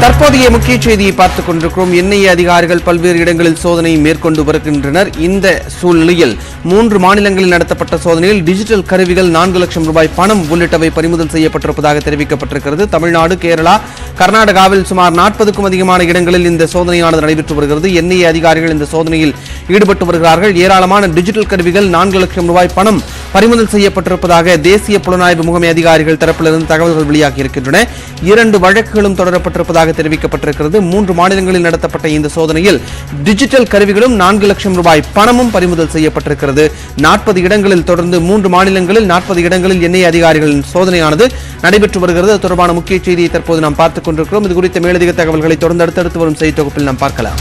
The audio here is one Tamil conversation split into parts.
தற்போதைய முக்கிய செய்தியை பார்த்துக் கொண்டிருக்கிறோம். என்ஐஏ அதிகாரிகள் பல்வேறு இடங்களில் சோதனை மேற்கொண்டு வருகின்றனர். இந்த சூழ்நிலையில் 3 மாநிலங்களில் நடத்தப்பட்ட சோதனையில் டிஜிட்டல் கருவிகள், 4 லட்சம் ரூபாய் பணம் உள்ளிட்டவை பறிமுதல் செய்யப்பட்டிருப்பதாக தெரிவிக்கப்பட்டிருக்கிறது. தமிழ்நாடு, கேரளா, கர்நாடகாவில் சுமார் 40க்கும் அதிகமான இடங்களில் இந்த சோதனையானது நடைபெற்று வருகிறது. என்ஐஏ அதிகாரிகள் இந்த சோதனையில் ஈடுபட்டு வருகிறார்கள். ஏராளமான டிஜிட்டல் கருவிகள், 4 லட்சம் ரூபாய் பணம் பறிமுதல் செய்யப்பட்டிருப்பதாக தேசிய புலனாய்வு முகமை அதிகாரிகள் தரப்பிலிருந்து தகவல்கள் வெளியாகி இருக்கின்றன. 2 வழக்குகளும் தொடரப்பட்டிருப்பதாக தெரிவிக்கப்பட்டிருக்கிறது. 3 மாநிலங்களில் நடத்தப்பட்ட இந்த சோதனையில் டிஜிட்டல் கருவிகளும் 4 லட்சம் ரூபாய் பணமும் பறிமுதல் செய்யப்பட்டிருக்கிறது. 40 இடங்களில் தொடர்ந்து 3 மாநிலங்களில் 40 இடங்களில் என்ஐஏ அதிகாரிகளின் சோதனையானது நடைபெற்று வருகிறது. அது தொடர்பான முக்கிய செய்தியை தற்போது நாம் பார்த்துக் கொண்டிருக்கிறோம். இது குறித்த மேலதிக தகவல்களை தொடர்ந்து அடுத்தடுத்து வரும் செய்தி தொகுப்பில் நாம் பார்க்கலாம்.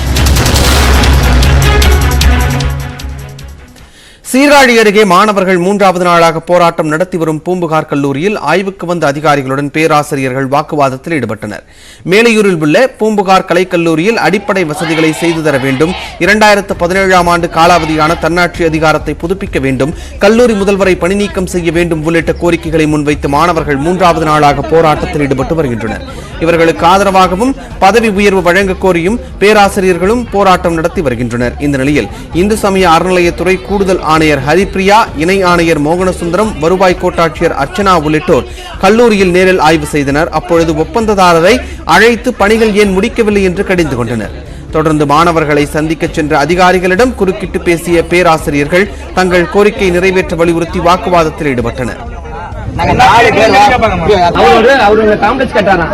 சீர்காழி அருகே மாணவர்கள் 3வது நாளாக போராட்டம் நடத்தி வரும் பூம்புகார் கல்லூரியில் ஆய்வுக்கு வந்த அதிகாரிகளுடன் பேராசிரியர்கள் வாக்குவாதத்தில் ஈடுபட்டனர். மேலையூரில் உள்ள பூம்புகார் கலைக்கல்லூரியில் அடிப்படை வசதிகளை செய்து தர வேண்டும், 2017ஆம் ஆண்டு காலாவதியான தன்னாட்சி அதிகாரத்தை புதுப்பிக்க வேண்டும், கல்லூரி முதல்வரை பணி நீக்கம் செய்ய வேண்டும் உள்ளிட்ட கோரிக்கைகளை முன்வைத்து மாணவர்கள் 3வது நாளாக போராட்டத்தில் ஈடுபட்டு வருகின்றனர். இவர்களுக்கு ஆதரவாகவும் பதவி உயர்வு வழங்க கோரியும் பேராசிரியர்களும் போராட்டம் நடத்தி வருகின்றனர். இந்த நிலையில் இந்து சமய அறநிலையத்துறை கூடுதல் ஆணையர் ஹரிப்பிரியா, இணை ஆணையர் மோகனசுந்தரம், வருவாய் கோட்டாட்சியர் அர்ச்சனா உள்ளிட்டோர் கல்லூரியில் நேரில் ஆய்வு செய்தனர். அப்பொழுது ஒப்பந்ததாரரை அழைத்து பணிகள் ஏன் முடிக்கவில்லை என்று கடிந்து கொண்டனர். தொடர்ந்து மாணவர்களை சந்திக்க சென்ற அதிகாரிகளிடம் குறுக்கிட்டு பேசிய பேராசிரியர்கள் தங்கள் கோரிக்கை நிறைவேற்ற வலியுறுத்தி வாக்குவாதத்தில் ஈடுபட்டனர்.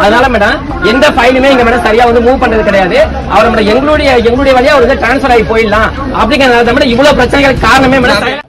அதனால மேடம் எந்த ஃபைலுமே இங்க மேடம் சரியா மூவ் பண்றது கிடையாது. அவர் எங்களுடைய வழியா அவருக்கு டிரான்ஸ்பர் ஆகி போயிடலாம் அப்படிங்கிறதுனால இவ்வளவு பிரச்சனைகள் காரணமே மேடம்.